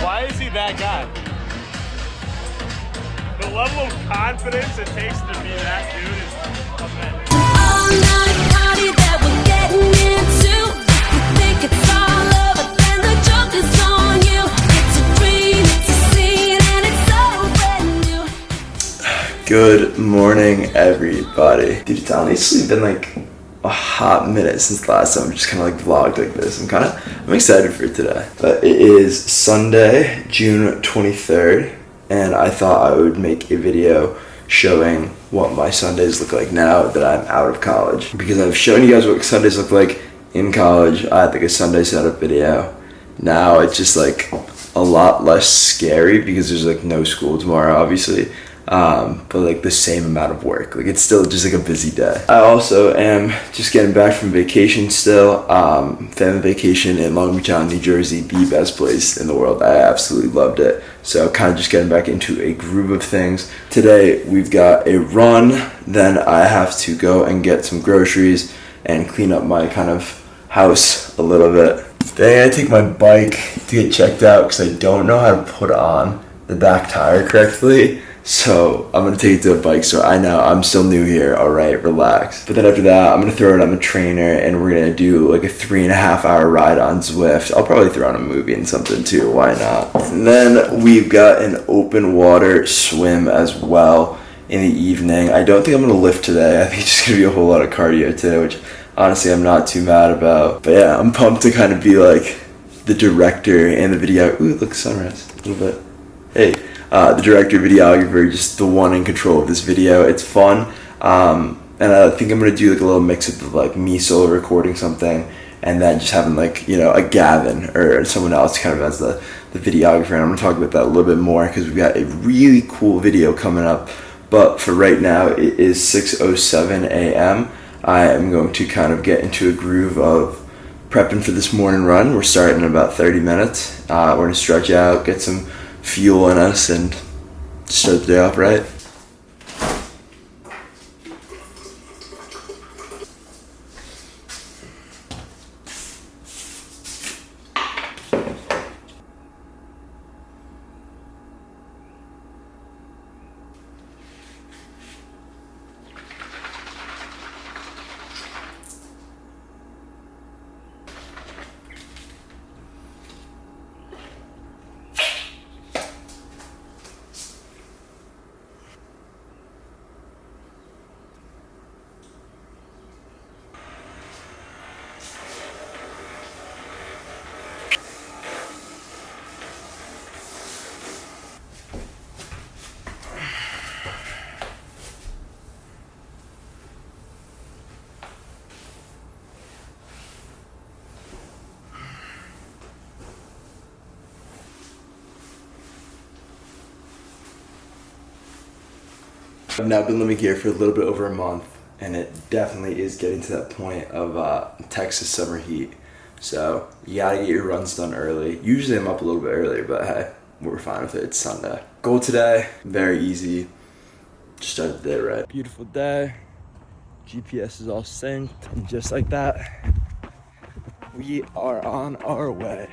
Why is he that guy? The level of confidence it takes to be that dude is immense. All night party that we're getting into. You think it's all over, then the joke is on you. It's a dream, it's a scene, and it's so brand new. Good morning, everybody. Dude, it's honestly been like a hot minute since the last time I just kind of like vlogged like this. I'm excited for today. But it is Sunday, June 23rd, and I thought I would make a video showing what my Sundays look like now that I'm out of college. Because I've shown you guys what Sundays look like in college. I had like a Sunday setup video. Now it's just like a lot less scary because there's like no school tomorrow, obviously. But like the same amount of work. Like it's still just like a busy day. I also am just getting back from vacation still. Family vacation in Long Beach Island, New Jersey, the best place in the world. I absolutely loved it. So kind of just getting back into a groove of things. Today we've got a run, then I have to go and get some groceries and clean up my kind of house a little bit. Today I take my bike to get checked out because I don't know how to put on the back tire correctly. So I'm gonna take it to a bike store. I know, I'm still new here, alright, relax. But then after that, I'm gonna throw it on the trainer and we're gonna do like a 3.5 hour ride on Zwift. I'll probably throw on a movie and something too, why not? And then we've got an open water swim as well in the evening. I don't think I'm gonna lift today. I think it's just gonna be a whole lot of cardio today, which honestly I'm not too mad about. But yeah, I'm pumped to kind of be like the director and the video. Ooh, look, sunrise, a little bit. Hey. The director, videographer, just the one in control of this video. It's fun, and I think I'm gonna do like a little mix of like me solo recording something, and then just having like, you know, a Gavin or someone else kind of as the videographer. And I'm gonna talk about that a little bit more because we've got a really cool video coming up. But for right now, it is 6:07 a.m. I am going to kind of get into a groove of prepping for this morning run. We're starting in about 30 minutes. We're gonna stretch out, get some fuel in us, and start the day off right. I've now been living here for a little bit over a month, and it definitely is getting to that point of Texas summer heat. So you gotta get your runs done early. Usually I'm up a little bit earlier, but hey, we're fine with it. It's Sunday. Goal today, very easy. Just started the day right. Beautiful day. GPS is all synced, and just like that, we are on our way.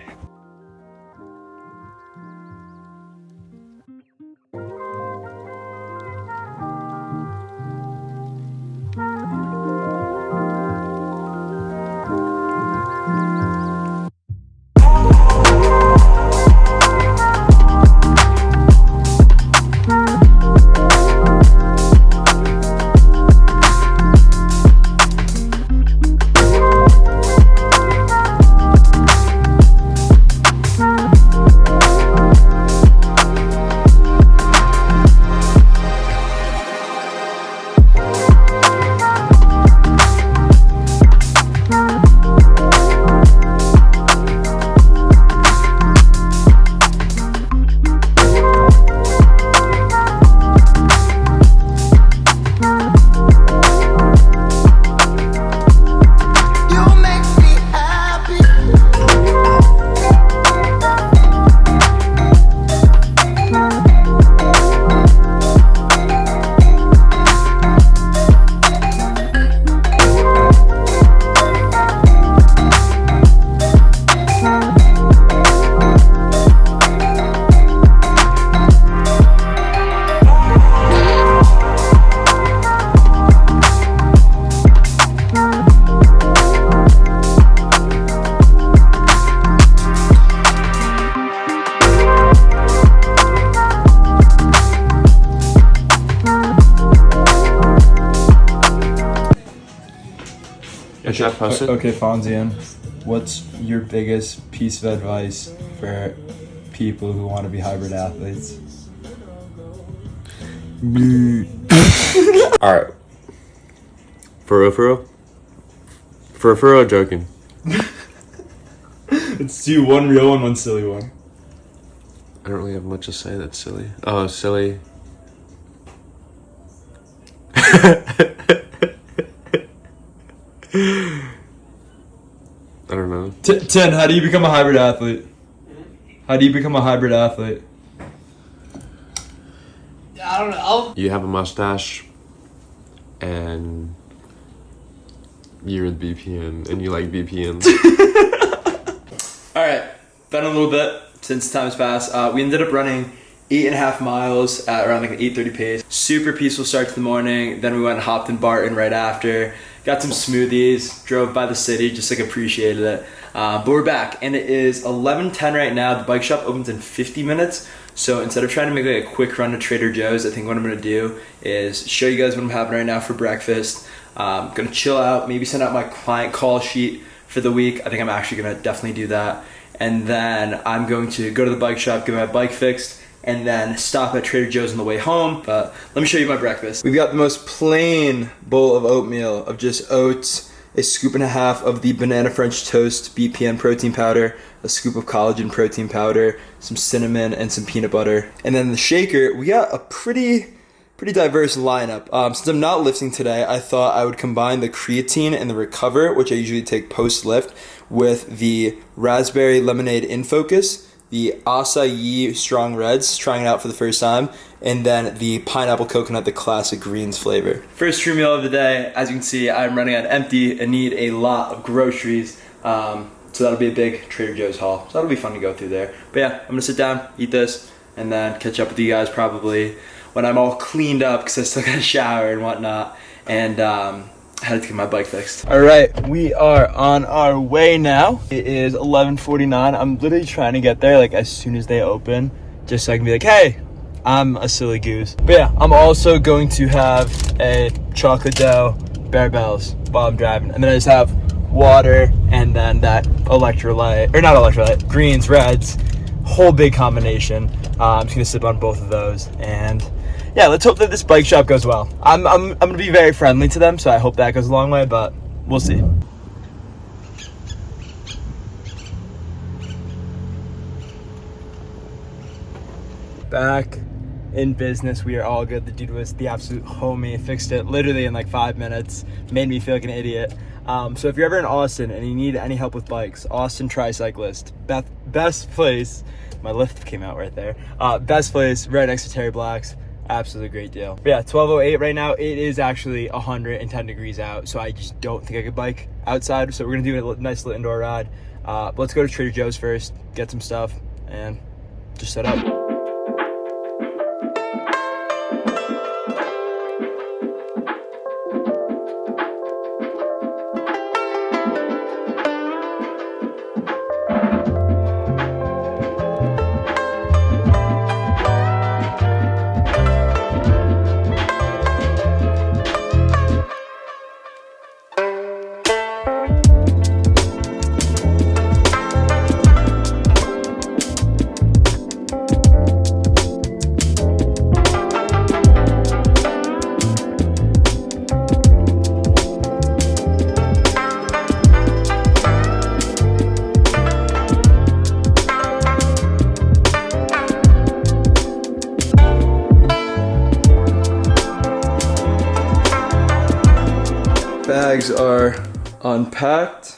Should I post it? Okay, Fonzian, what's your biggest piece of advice for people who want to be hybrid athletes? Alright. For real, for real? For real or joking? Let's do one real one, one silly one. I don't really have much to say that's silly. Oh, silly. I don't know. 10, how do you become a hybrid athlete? How do you become a hybrid athlete? I don't know. You have a mustache and you're with BPN and you like BPN. Alright, been a little bit since time's passed. We ended up running 8.5 miles at around like an 8:30 pace. Super peaceful start to the morning. Then we went and hopped in Barton right after. Got some smoothies, drove by the city, just like appreciated it. But we're back and it is 11:10 right now. The bike shop opens in 50 minutes. So instead of trying to make like a quick run to Trader Joe's, I think what I'm gonna do is show you guys what I'm having right now for breakfast. Gonna chill out, maybe send out my client call sheet for the week. I think I'm actually gonna definitely do that. And then I'm going to go to the bike shop, get my bike fixed, and then stop at Trader Joe's on the way home. But let me show you my breakfast. We've got the most plain bowl of oatmeal of just oats, a scoop and a half of the banana French toast BPN protein powder, a scoop of collagen protein powder, some cinnamon, and some peanut butter. And then the shaker, we got a pretty diverse lineup. Since I'm not lifting today, I thought I would combine the creatine and the Recover, which I usually take post-lift, with the raspberry lemonade in focus, the acai strong reds, trying it out for the first time, and then the pineapple coconut, the classic greens flavor. First true meal of the day. As you can see, I'm running on empty and need a lot of groceries. So that'll be a big Trader Joe's haul. So that'll be fun to go through there. But yeah, I'm gonna sit down, eat this, and then catch up with you guys probably when I'm all cleaned up because I still got a shower and whatnot. And I had to get my bike fixed. All right, we are on our way now. It is 11:49. I'm literally trying to get there like as soon as they open, just so I can be like, hey, I'm a silly goose. But yeah, I'm also going to have a chocolate dough, Bear-Bells while I'm driving. And then I just have water and then that electrolyte, or not electrolyte, greens, reds, whole big combination. I'm just gonna sip on both of those and yeah, let's hope that this bike shop goes well. I'm gonna be very friendly to them, so I hope that goes a long way, but we'll see. Back in business, we are all good. The dude was the absolute homie, fixed it literally in like 5 minutes, made me feel like an idiot. So if you're ever in Austin and you need any help with bikes, Austin Tricyclist, best place. My lift came out right there. Best place, right next to Terry Black's. Absolutely great deal. But yeah, 12:08 right now. It is actually 110 degrees out, so I just don't think I could bike outside. So we're gonna do a nice little indoor ride. But let's go to Trader Joe's first, get some stuff, and just set up. Bags are unpacked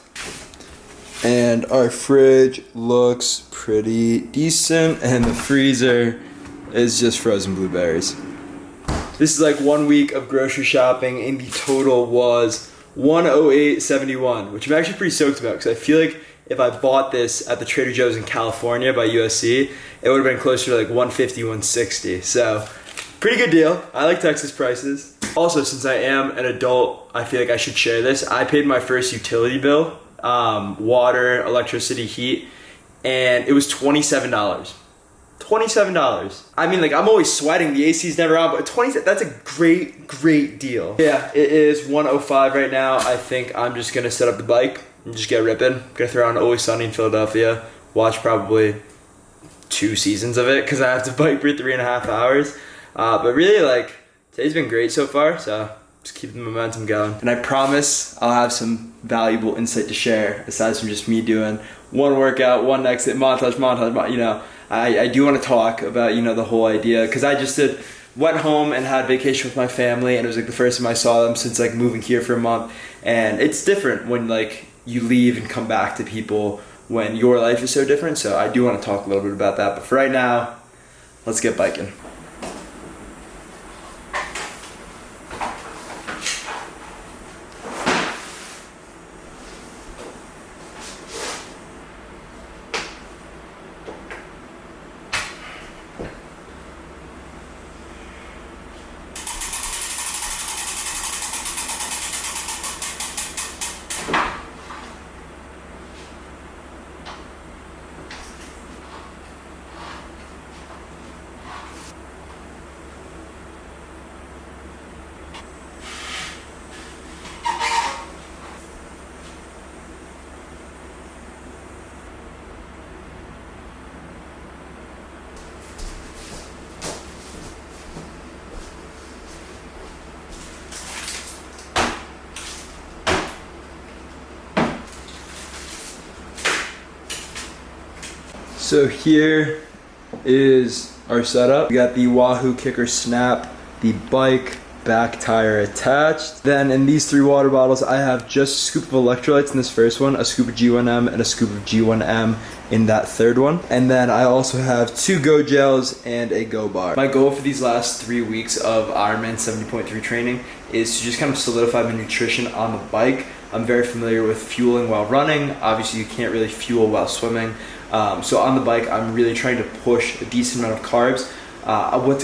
and our fridge looks pretty decent and the freezer is just frozen blueberries. This is like 1 week of grocery shopping and the total was $108.71, which I'm actually pretty stoked about because I feel like if I bought this at the Trader Joe's in California by USC, it would have been closer to like $150, $160. So pretty good deal. I like Texas prices. Also, since I am an adult, I feel like I should share this. I paid my first utility bill, water, electricity, heat, and it was $27. $27. I mean, like, I'm always sweating. The AC's never on, but that's a great deal. Yeah, it is 1:05 right now. I think I'm just gonna set up the bike and just get ripping. Gonna throw on Always Sunny in Philadelphia. Watch probably 2 seasons of it because I have to bike for 3.5 hours. But really, like, today's been great so far, so just keep the momentum going. And I promise I'll have some valuable insight to share aside from just me doing one workout, one exit, montage, you know. I do want to talk about, you know, the whole idea, because I just went home and had vacation with my family, and it was like the first time I saw them since like moving here for a month. And it's different when like you leave and come back to people when your life is so different. So I do want to talk a little bit about that, but for right now, let's get biking. So here is our setup. We got the Wahoo Kicker Snap, the bike, back tire attached. Then in these 3 water bottles, I have just a scoop of electrolytes in this first one, a scoop of G1M, and a scoop of G1M in that third one. And then I also have 2 Go gels and a Go bar. My goal for these last 3 weeks of Ironman 70.3 training is to just kind of solidify my nutrition on the bike. I'm very familiar with fueling while running. Obviously, you can't really fuel while swimming. So on the bike, I'm really trying to push a decent amount of carbs. What's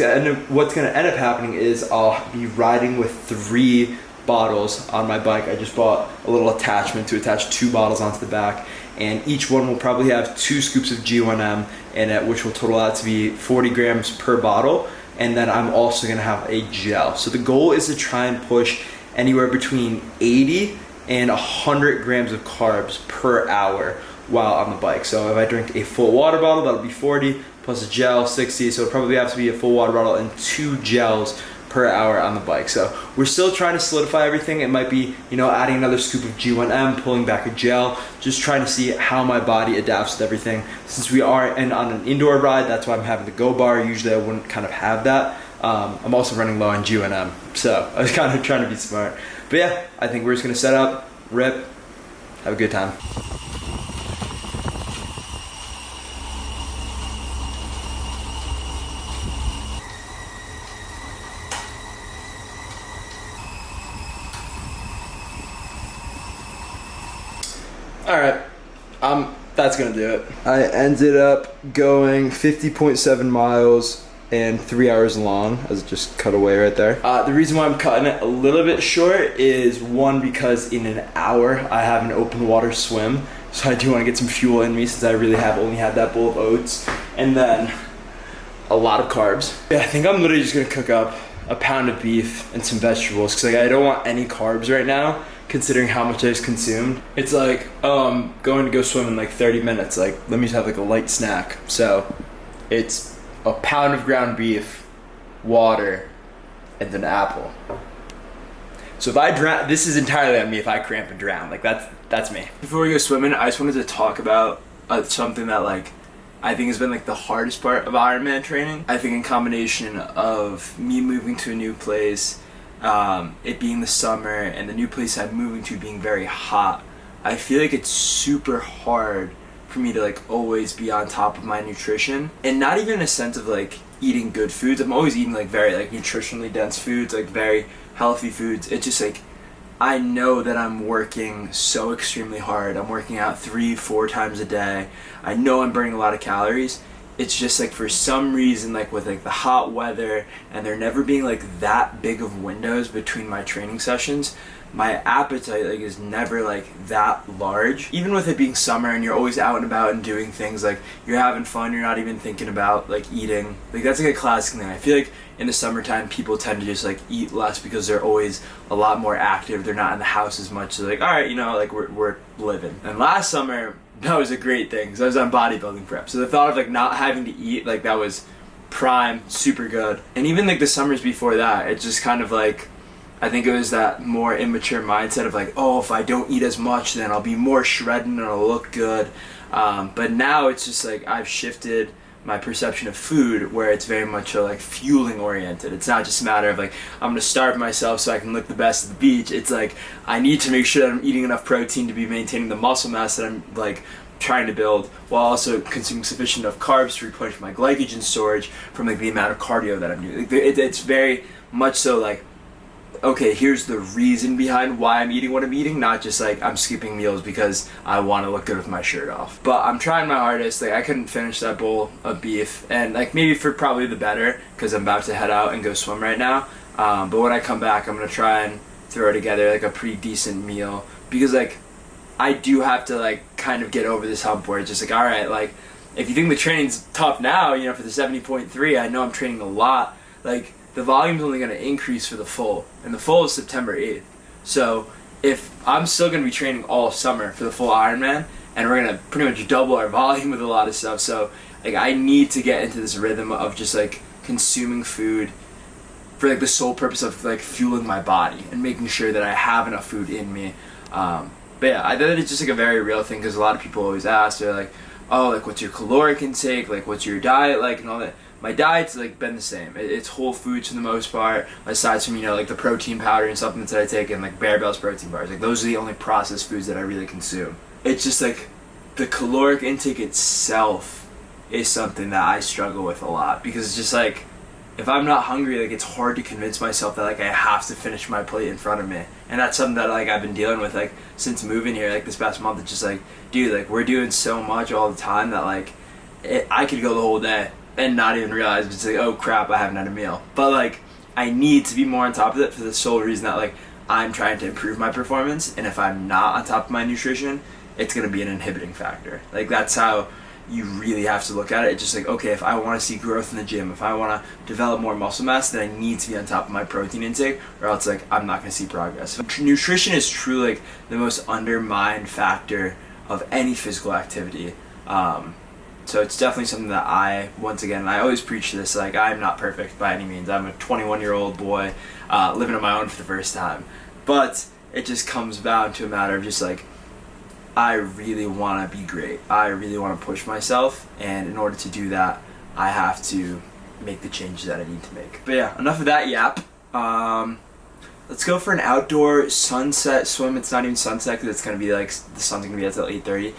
going to end up happening is I'll be riding with 3 bottles on my bike. I just bought a little attachment to attach 2 bottles onto the back, and each one will probably have 2 scoops of G1M in it, which will total out to be 40 grams per bottle. And then I'm also going to have a gel. So the goal is to try and push anywhere between 80 and 100 grams of carbs per hour while on the bike. So if I drink a full water bottle, that'll be 40 plus a gel, 60. So it'll probably have to be a full water bottle and 2 gels per hour on the bike. So we're still trying to solidify everything. It might be, you know, adding another scoop of G1M, pulling back a gel, just trying to see how my body adapts to everything. Since we are on an indoor ride, that's why I'm having the Go bar. Usually I wouldn't kind of have that. I'm also running low on G1M, so I was kind of trying to be smart. But yeah, I think we're just gonna set up, rip, have a good time. All right, that's gonna do it. I ended up going 50.7 miles and 3 hours long, as it just cut away right there. The reason why I'm cutting it a little bit short is, one, because in an hour I have an open water swim, so I do want to get some fuel in me since I really have only had that bowl of oats, and then a lot of carbs. Yeah, I think I'm literally just gonna cook up a pound of beef and some vegetables, because like, I don't want any carbs right now, considering how much I just consumed. It's like, oh, I'm going to go swim in like 30 minutes. Like, let me just have like a light snack. So it's a pound of ground beef, water, and an apple. So if I drown, this is entirely on me if I cramp and drown. Like, that's me. Before we go swimming, I just wanted to talk about something that like I think has been like the hardest part of Ironman training. I think in combination of me moving to a new place, it being the summer, and the new place I'm moving to being very hot, I feel like it's super hard for me to like always be on top of my nutrition, and not even in a sense of like eating good foods. I'm always eating like very like nutritionally dense foods, like very healthy foods. It's just like I know that I'm working so extremely hard. I'm working out 3-4 times a day. I know I'm burning a lot of calories. It's just like for some reason, like with like the hot weather and there never being like that big of windows between my training sessions, my appetite like is never like that large. Even with it being summer and you're always out and about and doing things, like you're having fun, you're not even thinking about like eating. Like that's like a classic thing. I feel like in the summertime people tend to just like eat less because they're always a lot more active. They're not in the house as much. So like, all right, you know, like we're living. And last summer that was a great thing because I was on bodybuilding prep. So the thought of like not having to eat, like that was prime, super good. And even like the summers before that, it just kind of like, I think it was that more immature mindset of like, oh, if I don't eat as much, then I'll be more shredded and I'll look good. But now it's just like I've shifted my perception of food where it's very much like fueling oriented. It's not just a matter of like, I'm gonna starve myself so I can look the best at the beach. It's like, I need to make sure that I'm eating enough protein to be maintaining the muscle mass that I'm like trying to build, while also consuming sufficient enough carbs to replenish my glycogen storage from like the amount of cardio that I'm doing. It's very much so like, okay, here's the reason behind why I'm eating what I'm eating, not just like I'm skipping meals because I want to look good with my shirt off. But I'm trying my hardest. Like I couldn't finish that bowl of beef, and like maybe for probably the better because I'm about to head out and go swim right now. But when I come back, I'm gonna try and throw together like a pretty decent meal because like I do have to like kind of get over this hump where it's just like, all right, like if you think the training's tough now, you know, for the 70.3, I know I'm training a lot. Like the volume's only going to increase for the full, and the full is September 8th. So if I'm still going to be training all summer for the full Ironman, and we're going to pretty much double our volume with a lot of stuff, so like I need to get into this rhythm of just like consuming food for like the sole purpose of like fueling my body and making sure that I have enough food in me. But yeah, I think it's just like a very real thing because a lot of people always ask, they're like, oh, like what's your caloric intake, like what's your diet like, and all that. My diet's like been the same. It's whole foods for the most part, aside from, you know, like the protein powder and supplements that I take and like Bear Bell's protein bars. Like those are the only processed foods that I really consume. It's just like the caloric intake itself is something that I struggle with a lot because it's just like if I'm not hungry, like it's hard to convince myself that like I have to finish my plate in front of me. And that's something that like I've been dealing with like since moving here, like this past month. It's just like, dude, like we're doing so much all the time that like I could go the whole day and not even realize it's like, oh crap, I haven't had a meal. But like I need to be more on top of it for the sole reason that like I'm trying to improve my performance, and if I'm not on top of my nutrition, it's gonna be an inhibiting factor. Like that's how you really have to look at it. It's just like, okay, if I want to see growth in the gym, if I want to develop more muscle mass, then I need to be on top of my protein intake, or else like I'm not going to see progress. Nutrition is truly like the most undermined factor of any physical activity. So it's definitely something that I, once again, I always preach this, like I'm not perfect by any means. I'm a 21-year-old boy living on my own for the first time. But it just comes down to a matter of just like, I really want to be great. I really want to push myself, and in order to do that, I have to make the changes that I need to make. But yeah, enough of that yap. Let's go for an outdoor sunset swim. It's not even sunset because it's going to be like, the sun's going to be at till 8:30.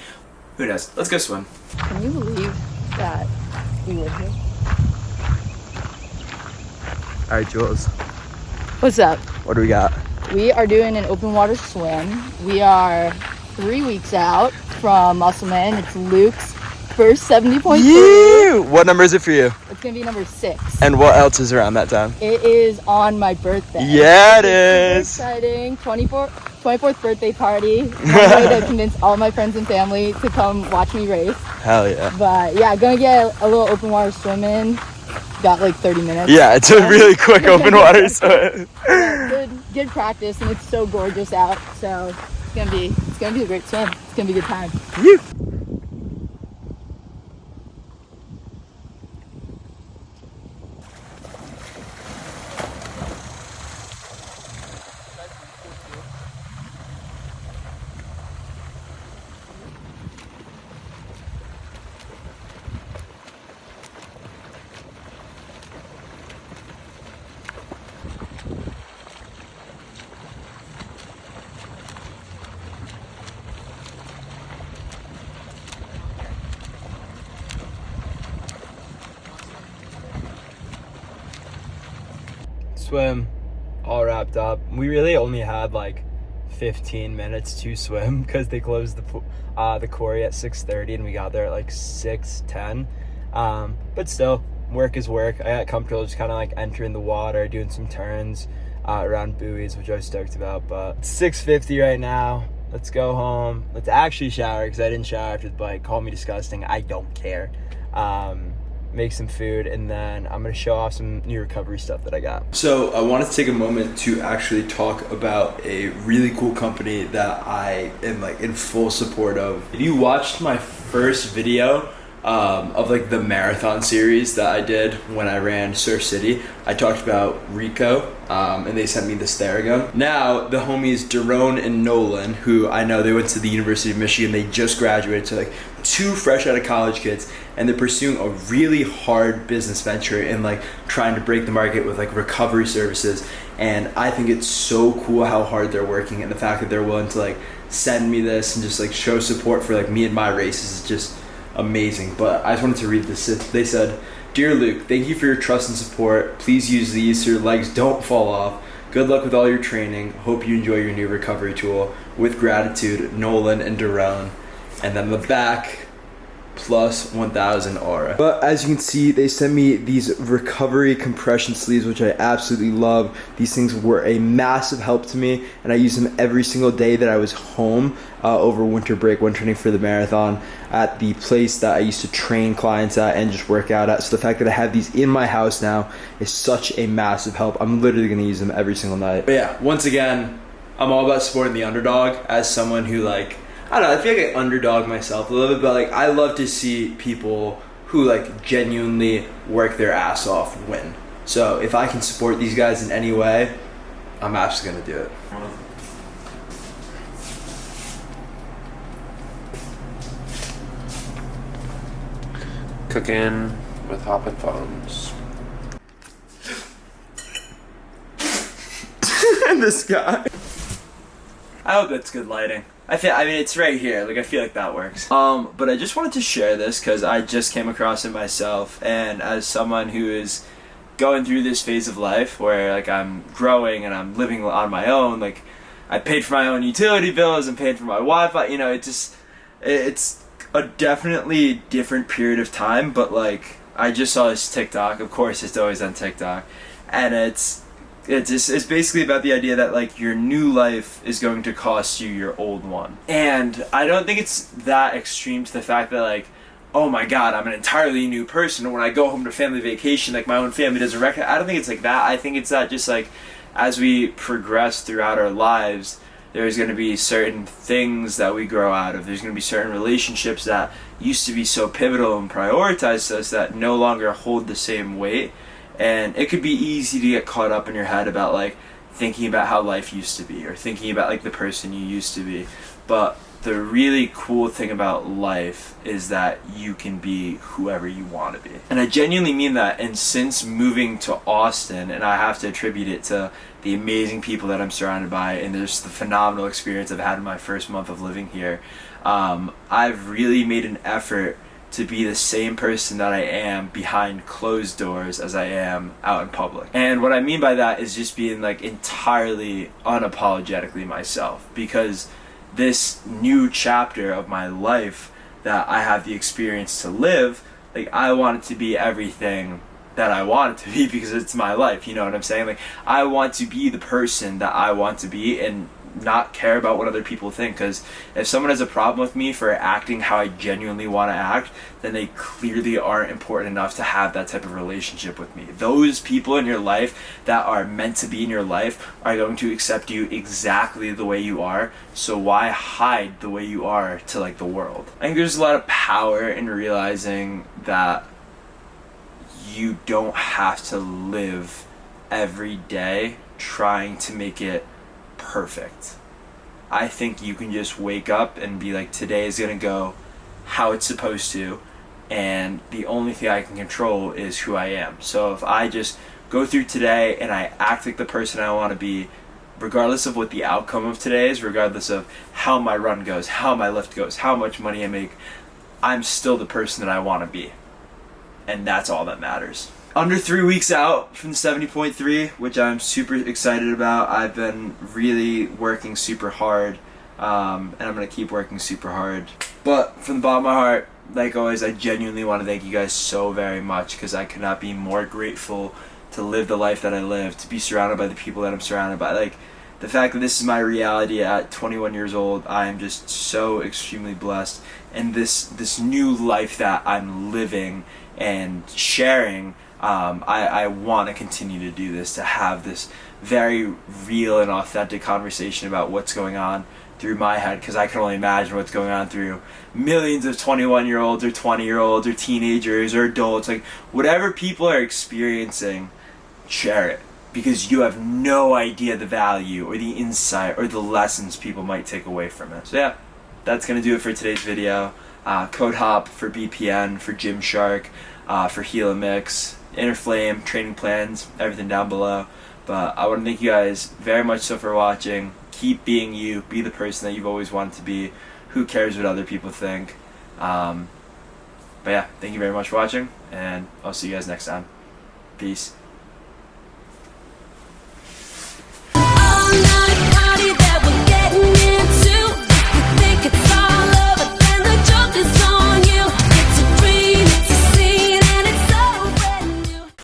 Who knows? Let's go swim. Can you believe that we live here? All right, Jules. What's up? What do we got? We are doing an open water swim. We are 3 weeks out from Muscleman. It's Luke's first 70.3. You! What number is it for you? It's going to be number 6. And what else is around that time? It is on my birthday. Yeah, it It's is. super exciting. 24th birthday party. I'm going to convince all my friends and family to come watch me race. Hell yeah. But yeah, going to get a little open water swim in. Got like 30 minutes. Yeah, it's a really quick open water swim. Yeah, good practice, and it's so gorgeous out. So it's gonna be a great swim. It's gonna be a good time. You. Swim all wrapped up. We really only had like 15 minutes to swim because they closed the quarry at 6:30 and we got there at like 6:10. But still, work is work. I got comfortable just kind of like entering the water, doing some turns. around buoys, which I was stoked about. But it's 6:50 right now. Let's go home. Let's actually shower, because I didn't shower after the bike. Call me disgusting. I don't care. Make some food, and then I'm gonna show off some new recovery stuff that I got. So I wanted to take a moment to actually talk about a really cool company that I am like in full support of. If you watched my first video of like the marathon series that I did when I ran Surf City, I talked about Rico, and they sent me this Theragun. Now the homies Daron and Nolan, who I know they went to the University of Michigan, they just graduated, so like two fresh out of college kids, and they're pursuing a really hard business venture in like trying to break the market with like recovery services. And I think it's so cool how hard they're working, and the fact that they're willing to like send me this and just like show support for like me and my races is just amazing. But I just wanted to read this. They said, "Dear Luke, thank you for your trust and support. Please use these so your legs don't fall off. Good luck with all your training. Hope you enjoy your new recovery tool. With gratitude, Nolan and Daron." And then the back, plus 1,000 aura. But as you can see, they sent me these recovery compression sleeves, which I absolutely love. These things were a massive help to me, and I used them every single day that I was home over winter break when training for the marathon at the place that I used to train clients at and just work out at. So the fact that I have these in my house now is such a massive help. I'm literally gonna use them every single night. But yeah, once again, I'm all about supporting the underdog. As someone who like, I don't know, I feel like I underdog myself a little bit, but like I love to see people who like genuinely work their ass off win. So if I can support these guys in any way, I'm absolutely gonna do it. Cooking with hopping phones. This guy. I hope that's good lighting. I mean, it's right here. Like, I feel like that works. But I just wanted to share this because I just came across it myself, and as someone who is going through this phase of life where like I'm growing and I'm living on my own, like I paid for my own utility bills and paid for my Wi-Fi. You know, it's a definitely different period of time. But like, I just saw this TikTok. Of course, it's always on TikTok, and it's basically about the idea that like your new life is going to cost you your old one. And I don't think it's that extreme to the fact that like, oh my god, I'm an entirely new person. When I go home to family vacation, like my own family doesn't recognize. I don't think it's like that. I think it's that just like as we progress throughout our lives, there's going to be certain things that we grow out of. There's going to be certain relationships that used to be so pivotal and prioritized to us that no longer hold the same weight. And it could be easy to get caught up in your head about like thinking about how life used to be or thinking about like the person you used to be. But the really cool thing about life is that you can be whoever you want to be. And I genuinely mean that. And since moving to Austin, and I have to attribute it to the amazing people that I'm surrounded by and there's the phenomenal experience I've had in my first month of living here, I've really made an effort to be the same person that I am behind closed doors as I am out in public. And what I mean by that is just being like entirely unapologetically myself, because this new chapter of my life that I have the experience to live, like I want it to be everything that I want it to be because it's my life, you know what I'm saying? Like I want to be the person that I want to be and not care about what other people think. Because if someone has a problem with me for acting how I genuinely want to act, then they clearly aren't important enough to have that type of relationship with me. Those people in your life that are meant to be in your life are going to accept you exactly the way you are, so why hide the way you are to like the world? I think there's a lot of power in realizing that you don't have to live every day trying to make it perfect. I think you can just wake up and be like, today is gonna go how it's supposed to, and the only thing I can control is who I am. So if I just go through today and I act like the person I want to be, regardless of what the outcome of today is, regardless of how my run goes, how my lift goes, how much money I make, I'm still the person that I want to be, and that's all that matters. Under 3 weeks out from the 70.3, which I'm super excited about. I've been really working super hard, and I'm going to keep working super hard. But from the bottom of my heart, like always, I genuinely want to thank you guys so very much, because I could not be more grateful to live the life that I live, to be surrounded by the people that I'm surrounded by. Like, the fact that this is my reality at 21 years old, I am just so extremely blessed. And this new life that I'm living and sharing, I want to continue to do this, to have this very real and authentic conversation about what's going on through my head, because I can only imagine what's going on through millions of 21-year-olds or 20-year-olds or teenagers or adults. Like, whatever people are experiencing, share it, because you have no idea the value or the insight or the lessons people might take away from it. So yeah, that's gonna do it for today's video. Code HOP for BPN, for Gymshark, for Helomix, Inner Flame, training plans, everything down below. But I want to thank you guys very much so for watching. Keep being you. Be the person that you've always wanted to be. Who cares what other people think? But yeah, thank you very much for watching, and I'll see you guys next time. Peace.